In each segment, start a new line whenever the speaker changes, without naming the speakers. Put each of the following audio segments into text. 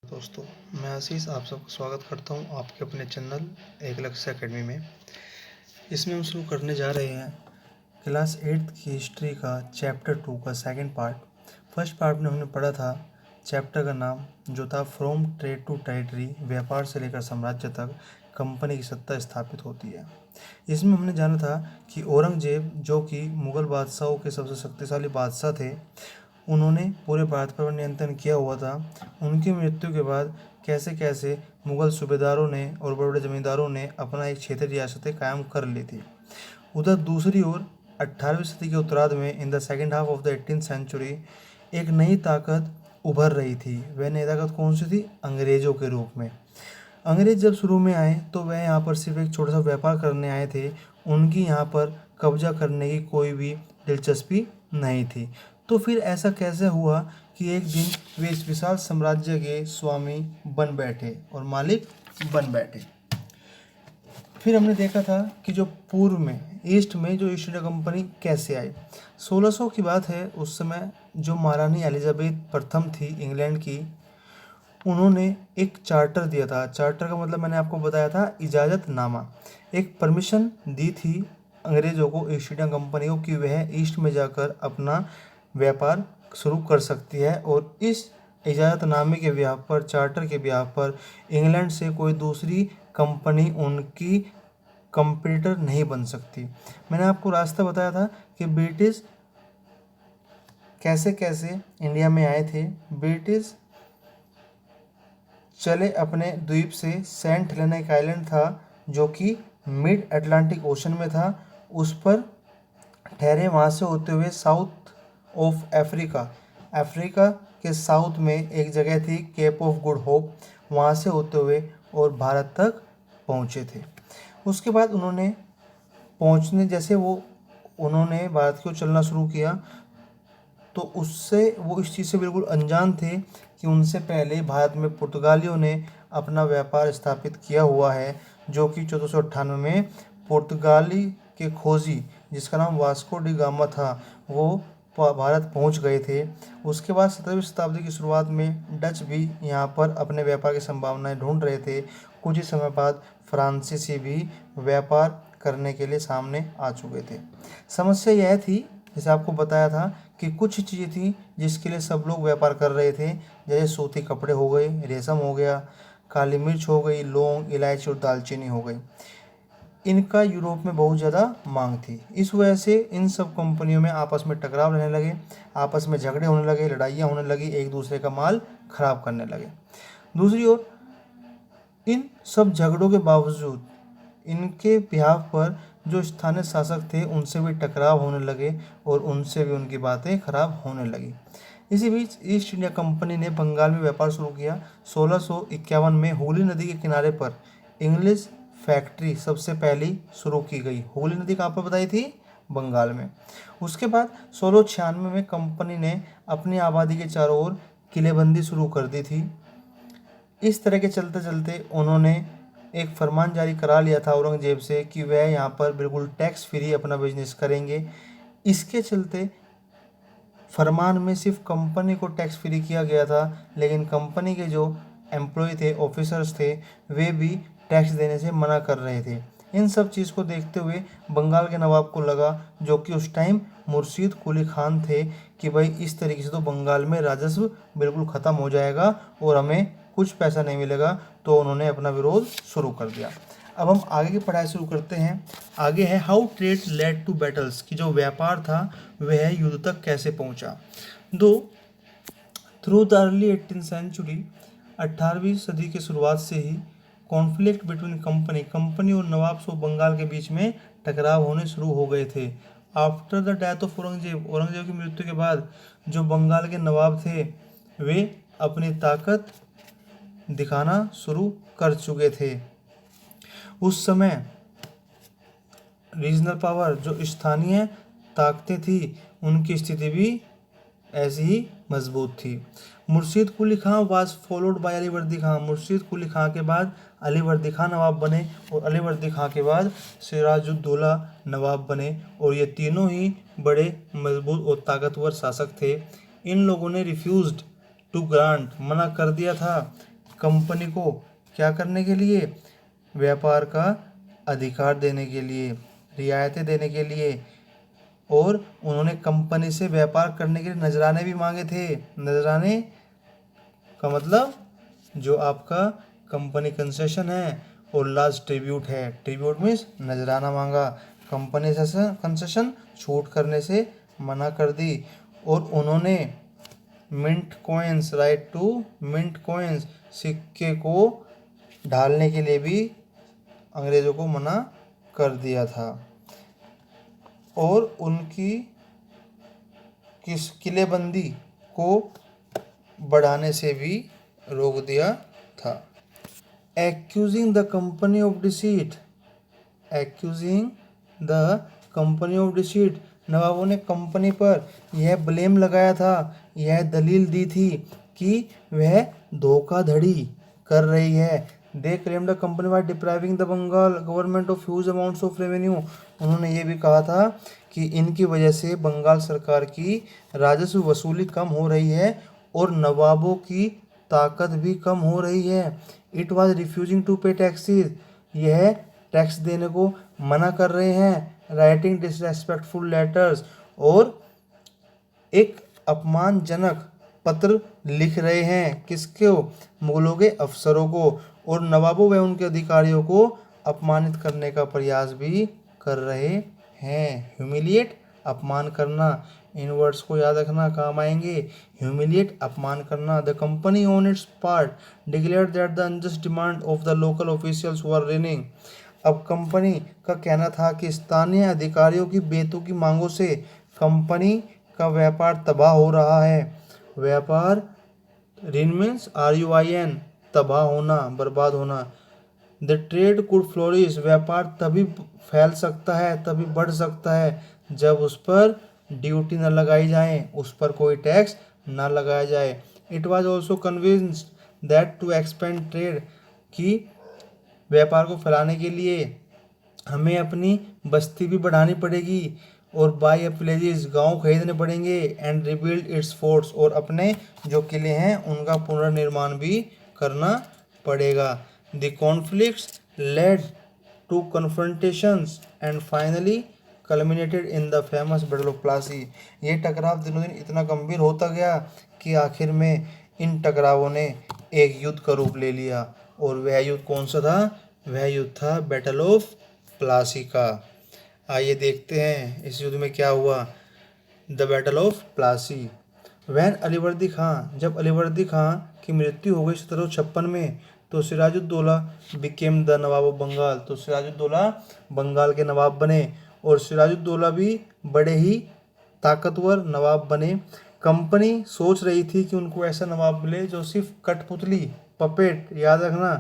दोस्तों, मैं आशीष आप सबका स्वागत करता हूं आपके अपने चैनल एकलव्य एकेडमी में। इसमें हम शुरू करने जा रहे हैं क्लास 8 की हिस्ट्री का चैप्टर 2 का सेकंड पार्ट। फर्स्ट पार्ट में हमने पढ़ा था चैप्टर का नाम जो था फ्रॉम ट्रेड टू टेरिटरी, व्यापार से लेकर साम्राज्य तक कंपनी की सत्ता स्थापित होती है। इसमें हमने जाना था कि औरंगजेब जो कि मुग़ल बादशाहों के सबसे शक्तिशाली बादशाह थे, उन्होंने पूरे भारत पर नियंत्रण किया हुआ था। उनकी मृत्यु के बाद कैसे कैसे मुग़ल सूबेदारों ने और बड़े बड़े ज़मींदारों ने अपना एक क्षेत्रीय रियासतें कायम कर ली थी। उधर दूसरी ओर 18वीं सदी के उत्तरार्ध में in the second half of the 18th century एक नई ताकत उभर रही थी। वह नई ताकत कौन सी थी? अंग्रेज़ों के रूप में। अंग्रेज़ जब शुरू में आए तो वह यहाँ पर सिर्फ एक छोटा सा व्यापार करने आए थे। उनकी यहाँ पर कब्जा करने की कोई भी दिलचस्पी नहीं थी। तो फिर ऐसा कैसे हुआ कि एक दिन वे इस विशाल साम्राज्य के स्वामी बन बैठे और मालिक बन बैठे। फिर हमने देखा था कि जो पूर्व में ईस्ट में जो ईस्ट इंडिया कंपनी कैसे आई। 1600 की बात है। उस समय जो महारानी एलिजाबेथ प्रथम थी इंग्लैंड की, उन्होंने एक चार्टर दिया था। चार्टर का मतलब मैंने आपको बताया था इजाज़तनामा, एक परमिशन दी थी अंग्रेज़ों को, ईस्ट इंडिया कंपनी को, कि वह ईस्ट में जाकर अपना व्यापार शुरू कर सकती है। और इस इजाज़तनामे के ब्याह पर, चार्टर के ब्याह पर इंग्लैंड से कोई दूसरी कंपनी उनकी कंपटीटर नहीं बन सकती। मैंने आपको रास्ता बताया था कि ब्रिटिश कैसे कैसे इंडिया में आए थे। ब्रिटिश चले अपने द्वीप से, सेंट हेलेना एक आइलैंड था जो कि मिड अटलांटिक ओशन में था, उस पर ठहरे। वहाँ से होते हुए साउथ ऑफ अफ्रीका के साउथ में एक जगह थी केप ऑफ गुड होप, वहाँ से होते हुए और भारत तक पहुँचे थे। उसके बाद उन्होंने उन्होंने भारत की ओर चलना शुरू किया, तो उससे वो इस चीज़ से बिल्कुल अनजान थे कि उनसे पहले भारत में पुर्तगालियों ने अपना व्यापार स्थापित किया हुआ है, जो कि 1498 में पुर्तगाली के खोजी जिसका नाम वास्को डी गामा था, वो भारत पहुंच गए थे। उसके बाद 17वीं शताब्दी की शुरुआत में डच भी यहाँ पर अपने व्यापार की संभावनाएं ढूंढ रहे थे। कुछ ही समय बाद फ्रांसीसी भी व्यापार करने के लिए सामने आ चुके थे। समस्या यह थी, जैसे आपको बताया था, कि कुछ चीज़ें थी जिसके लिए सब लोग व्यापार कर रहे थे, जैसे सूती कपड़े हो गए, रेशम हो गया, काली मिर्च हो गई, लौंग, इलायची और दालचीनी हो गई। इनका यूरोप में बहुत ज़्यादा मांग थी। इस वजह से इन सब कंपनियों में आपस में टकराव रहने लगे, आपस में झगड़े होने लगे, लड़ाइयाँ होने लगी, एक दूसरे का माल खराब करने लगे। दूसरी ओर इन सब झगड़ों के बावजूद इनके बिहाफ पर जो स्थानीय शासक थे उनसे भी टकराव होने लगे और उनसे भी उनकी बातें खराब होने लगी। इसी बीच ईस्ट इंडिया कंपनी ने बंगाल में व्यापार शुरू किया। 1651 में हुगली नदी के किनारे पर इंग्लिश फैक्ट्री सबसे पहली शुरू की गई। हुगली नदी कहाँ पर बताई थी? बंगाल में। उसके बाद 1696 में कंपनी ने अपनी आबादी के चारों ओर किलेबंदी शुरू कर दी थी। इस तरह के चलते चलते उन्होंने एक फरमान जारी करा लिया था औरंगजेब से कि वह यहाँ पर बिल्कुल टैक्स फ्री अपना बिजनेस करेंगे। इसके चलते फरमान में सिर्फ कंपनी को टैक्स फ्री किया गया था, लेकिन कंपनी के जो एम्प्लॉय थे, ऑफिसर्स थे, वे भी टैक्स देने से मना कर रहे थे। इन सब चीज़ को देखते हुए बंगाल के नवाब को लगा, जो कि उस टाइम मुर्शीद कुली खान थे, कि भाई इस तरीके से तो बंगाल में राजस्व बिल्कुल ख़त्म हो जाएगा और हमें कुछ पैसा नहीं मिलेगा। तो उन्होंने अपना विरोध शुरू कर दिया। अब हम आगे की पढ़ाई शुरू करते हैं। आगे है how trade led to battles, कि जो व्यापार था वह युद्ध तक कैसे पहुंचा। Through the early 18th century, 18वीं सदी की शुरुआत से ही कॉन्फ्लिक्ट बिटवीन कंपनी और नवाब सो बंगाल के बीच में टकराव होने शुरू हो गए थे। After the death of Aurangzeb की मृत्यु के बाद जो बंगाल के नवाब थे वे अपनी ताकत दिखाना शुरू कर चुके थे। उस समय रीजनल पावर, जो स्थानीय ताकतें थी, उनकी स्थिति भी ऐसी ही मजबूत थी। मुर्शीद कुली खां वाज फॉलोड बाय अलीवर्दी खां। मुर्शीद कुली खां के बाद अलीवर्दी खां नवाब बने और अलीवर्दी खां के बाद सिराजुद्दौला नवाब बने, और ये तीनों ही बड़े मजबूत और ताकतवर शासक थे। इन लोगों ने रिफ्यूज्ड टू ग्रांट, मना कर दिया था कंपनी को क्या करने के लिए, व्यापार का अधिकार देने के लिए, रियायतें देने के लिए, और उन्होंने कंपनी से व्यापार करने के लिए नजराने भी मांगे थे। नजराने का मतलब जो आपका कंपनी कंसेशन है, और लास्ट ट्रिब्यूट है। ट्रिब्यूट मीन्स नजराना मांगा। कंपनी से कंसेशन छूट करने से मना कर दी। और उन्होंने mint coins, right to mint coins, सिक्के को ढालने के लिए भी अंग्रेज़ों को मना कर दिया था। और उनकी किलेबंदी को बढ़ाने से भी रोक दिया था। Accusing the company of deceit, accusing the company of deceit, नवाबों ने कंपनी पर यह ब्लेम लगाया था, यह दलील दी थी कि वह धोखाधड़ी कर रही है। They claim the company was depriving the Bengal government of huge amounts of revenue, उन्होंने ये भी कहा था कि इनकी वजह से बंगाल सरकार की राजस्व वसूली कम हो रही है और नवाबों की ताकत भी कम हो रही है। इट वाज रिफ्यूजिंग टू पे टैक्सेस, यह टैक्स देने को मना कर रहे हैं। राइटिंग डिसरेस्पेक्टफुल लेटर्स, और एक अपमानजनक पत्र लिख रहे हैं। किसको, मुगलों के अफसरों को, और नवाबों व उनके अधिकारियों को अपमानित करने का प्रयास भी कर रहे हैं। ह्यूमिलिएट, अपमान करना, इन वर्ड्स को याद रखना, काम आएंगे। ह्यूमिलिएट, अपमान करना। The company on it's part declared that the unjust demand of the local officials were raining, अब कंपनी का कहना था कि स्थानीय अधिकारियों की बेतुकी मांगों से कंपनी का व्यापार तबाह हो रहा है। व्यापार, रिन मीन्स RUIN, तबाह होना, बर्बाद होना। द ट्रेड कुड फ्लोरिश, व्यापार तभी फैल सकता है, तभी बढ़ सकता है जब उस पर ड्यूटी न लगाई जाए, उस पर कोई टैक्स न लगाया जाए। It was also convinced that to expand trade, कि व्यापार को फैलाने के लिए हमें अपनी बस्ती भी बढ़ानी पड़ेगी, और बाय अ विलेजेस, गाँव खरीदने पड़ेंगे। एंड रिबिल्ड इट्स फोर्ट्स, और अपने जो किले हैं उनका पुनर्निर्माण भी करना पड़ेगा। The conflicts led to confrontations and finally culminated in the famous battle of Plassey, ये टकराव दिनों दिन इतना गंभीर होता गया कि आखिर में इन टकरावों ने एक युद्ध का रूप ले लिया। और वह युद्ध कौन सा था, वह युद्ध था बैटल ऑफ प्लासी का। आइए देखते हैं इस युद्ध में क्या हुआ। The battle of Plassey. When Alivardi Khan, जब अलीवर्दी खां की मृत्यु हो गई 1756 में, तो Sirajuddaula became the nawab of Bengal, तो सिराजुद्दौला बंगाल के नवाब बने। और सिराजुद्दौला भी बड़े ही ताकतवर नवाब बने। कंपनी सोच रही थी कि उनको ऐसा नवाब मिले जो सिर्फ कठपुतली, पपेट, याद रखना,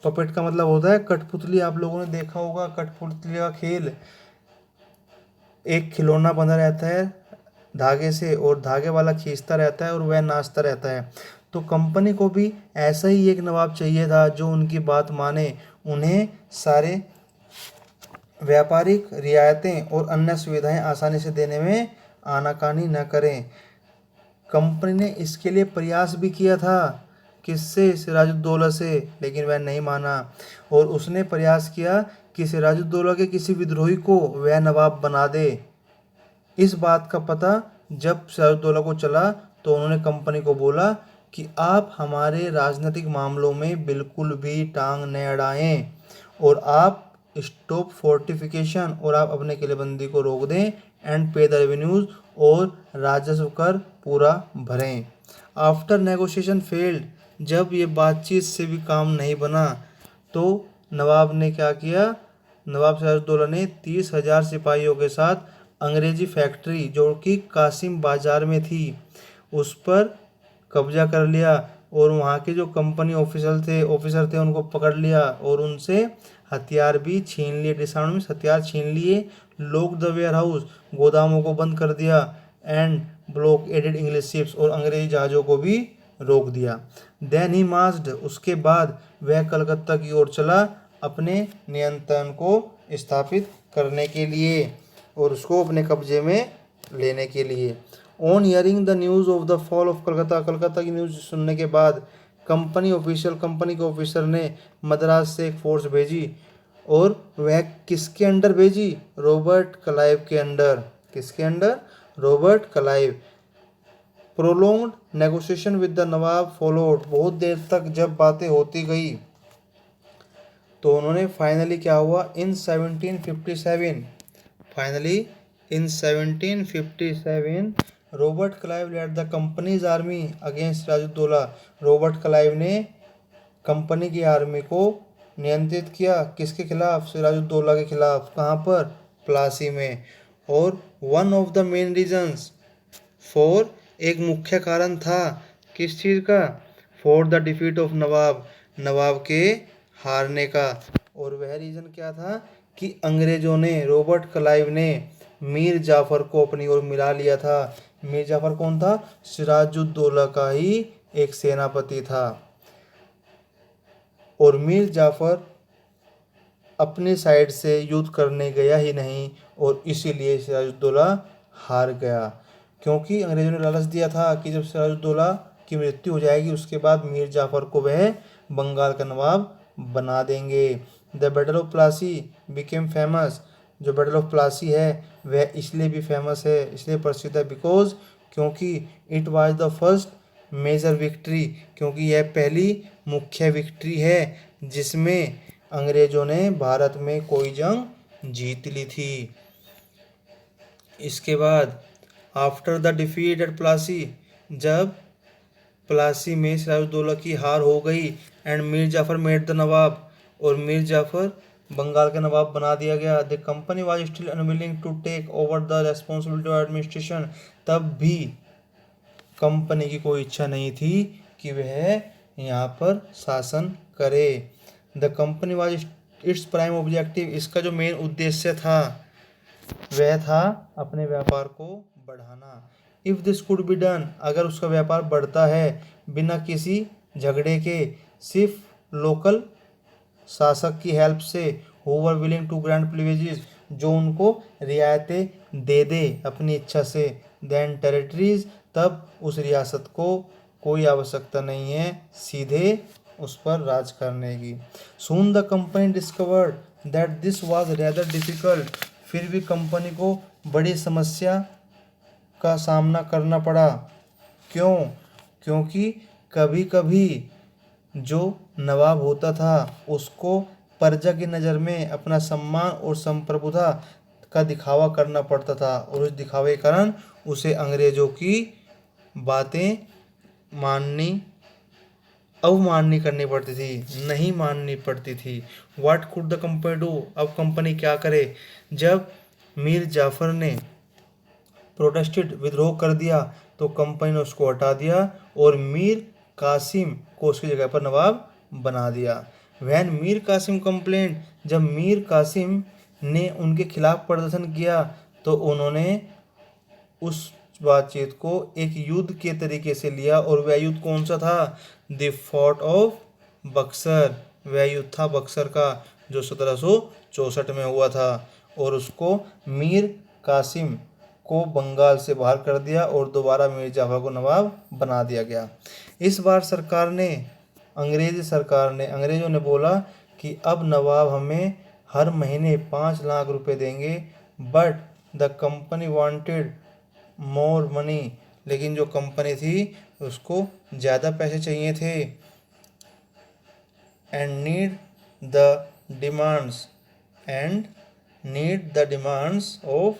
पपेट का मतलब होता है कठपुतली। आप लोगों ने देखा होगा कठपुतली का खेल, एक खिलौना बंधा रहता है धागे से, और धागे वाला खींचता रहता है और वह नाचता रहता है। तो कंपनी को भी ऐसा ही एक नवाब चाहिए था जो उनकी बात माने, उन्हें सारे व्यापारिक रियायतें और अन्य सुविधाएं आसानी से देने में आनाकानी न करें। कंपनी ने इसके लिए प्रयास भी किया था, किससे, सिराजुद्दौला से, लेकिन वह नहीं माना। और उसने प्रयास किया कि सिराजुद्दौला के किसी विद्रोही को वह नवाब बना दे। इस बात का पता जब सिराजुद्दौला को चला तो उन्होंने कंपनी को बोला कि आप हमारे राजनीतिक मामलों में बिल्कुल भी टांग न अड़ाएं, और आप स्टॉप फोर्टिफिकेशन, और आप अपने किलेबंदी को रोक दें। एंड पे द रेवेन्यूज, और राजस्व कर पूरा भरें। आफ्टर नेगोशिएशन फेल्ड, जब ये बातचीत से भी काम नहीं बना तो नवाब ने क्या किया, नवाब सिराजुद्दौला ने 30,000 सिपाहियों के साथ अंग्रेजी फैक्ट्री जो कि कासिम बाजार में थी उस पर कब्जा कर लिया, और वहाँ के जो कंपनी ऑफिसर थे उनको पकड़ लिया, और उनसे हथियार भी छीन लिए। डिसआर्म में हथियार छीन लिए। लॉक द वेयर हाउस, गोदामों को बंद कर दिया। And blockaded English ships, और अंग्रेजी जहाज़ों को भी रोक दिया। देन ही मार्च्ड, उसके बाद वह कलकत्ता की ओर चला अपने नियंत्रण को स्थापित करने के लिए और उसको अपने कब्जे में लेने के लिए। On hearing the news of the fall of Calcutta, Calcutta की न्यूज़ सुनने के बाद कंपनी के ऑफिसर ने मद्रास से एक फोर्स भेजी और वह किसके अंडर भेजी? रॉबर्ट क्लाइव के अंडर। किसके under? Robert Clive. Prolonged negotiation with the Nawab followed. बहुत देर तक जब बातें होती गई तो उन्होंने फाइनली क्या हुआ? In 1757 finally in 1757 Robert Clive led the company's army against Sirajuddaula. Robert Clive ने कंपनी की आर्मी को नियंत्रित किया किसके खिलाफ? सिराजुद्दौला के खिलाफ। कहाँ पर? प्लासी में। और one of the main reasons for, एक मुख्य कारण था किस चीज़ का? फॉर द डिफीट ऑफ नवाब, नवाब के हारने का। और वह रीज़न क्या था? कि अंग्रेज़ों ने, रॉबर्ट क्लाइव ने मीर जाफ़र को अपनी ओर मिला लिया था। मीर जाफ़र कौन था? सिराजुद्दौला का ही एक सेनापति था। और मीर जाफ़र अपनी साइड से युद्ध करने गया ही नहीं और इसीलिए सिराजुद्दौला हार गया, क्योंकि अंग्रेज़ों ने लालच दिया था कि जब सिराजुद्दौला की मृत्यु हो जाएगी उसके बाद मीर जाफ़र को वह बंगाल का नवाब बना देंगे। The battle of Plassey became famous. जो बैटल ऑफ प्लासी है वह इसलिए भी फेमस है, इसलिए प्रसिद्ध है बिकॉज, क्योंकि it was the first major victory, क्योंकि यह पहली मुख्य विक्ट्री है जिसमें अंग्रेज़ों ने भारत में कोई जंग जीत ली थी। इसके बाद after the defeat at Plassey, जब प्लासी में सिराजुद्दौला की हार हो गई and Mir Jafar made the nawab, और मीर जाफ़र बंगाल का नवाब बना दिया गया। The company was still unwilling to take over the responsibility of administration. तब भी कंपनी की कोई इच्छा नहीं थी कि वह यहाँ पर शासन करे। The company was its prime objective, इसका जो मेन उद्देश्य था वह था अपने व्यापार को बढ़ाना। If this could be done, अगर उसका व्यापार बढ़ता है बिना किसी झगड़े के, सिर्फ लोकल शासक की हेल्प से, who were willing to grant privileges, जो उनको रियायतें दे दे अपनी इच्छा से, देन टेरिटरीज, तब उस रियासत को कोई आवश्यकता नहीं है सीधे उस पर राज करने की। Soon the company discovered that this was rather difficult, फिर भी कंपनी को बड़ी समस्या का सामना करना पड़ा। क्यों? क्योंकि कभी कभी जो नवाब होता था उसको प्रजा की नज़र में अपना सम्मान और संप्रभुता का दिखावा करना पड़ता था, और उस दिखावे के कारण उसे अंग्रेज़ों की बातें माननी, अवमाननी करनी पड़ती थी, नहीं माननी पड़ती थी। What could the company do, अब कंपनी क्या करे? जब मीर जाफ़र ने प्रोटेस्टेड, विद्रोह कर दिया, तो कंपनी ने उसको हटा दिया और मीर कासिम को उसकी जगह पर नवाब बना दिया। वैन मीर कासिम कंप्लेंट, जब मीर कासिम ने उनके खिलाफ प्रदर्शन किया तो उन्होंने उस बातचीत को एक युद्ध के तरीके से लिया, और वह युद्ध कौन सा था? द फोर्ट ऑफ बक्सर, वह युद्ध था बक्सर का जो 1764 में हुआ था, और उसको मीर कासिम को बंगाल से बाहर कर दिया और दोबारा मीर जाफ़र को नवाब बना दिया गया। इस बार सरकार ने, अंग्रेज़ी सरकार ने, अंग्रेज़ों ने बोला कि अब नवाब हमें हर महीने 5 लाख रुपए देंगे, but the company wanted more money, लेकिन जो कंपनी थी उसको ज़्यादा पैसे चाहिए थे। And need the demands of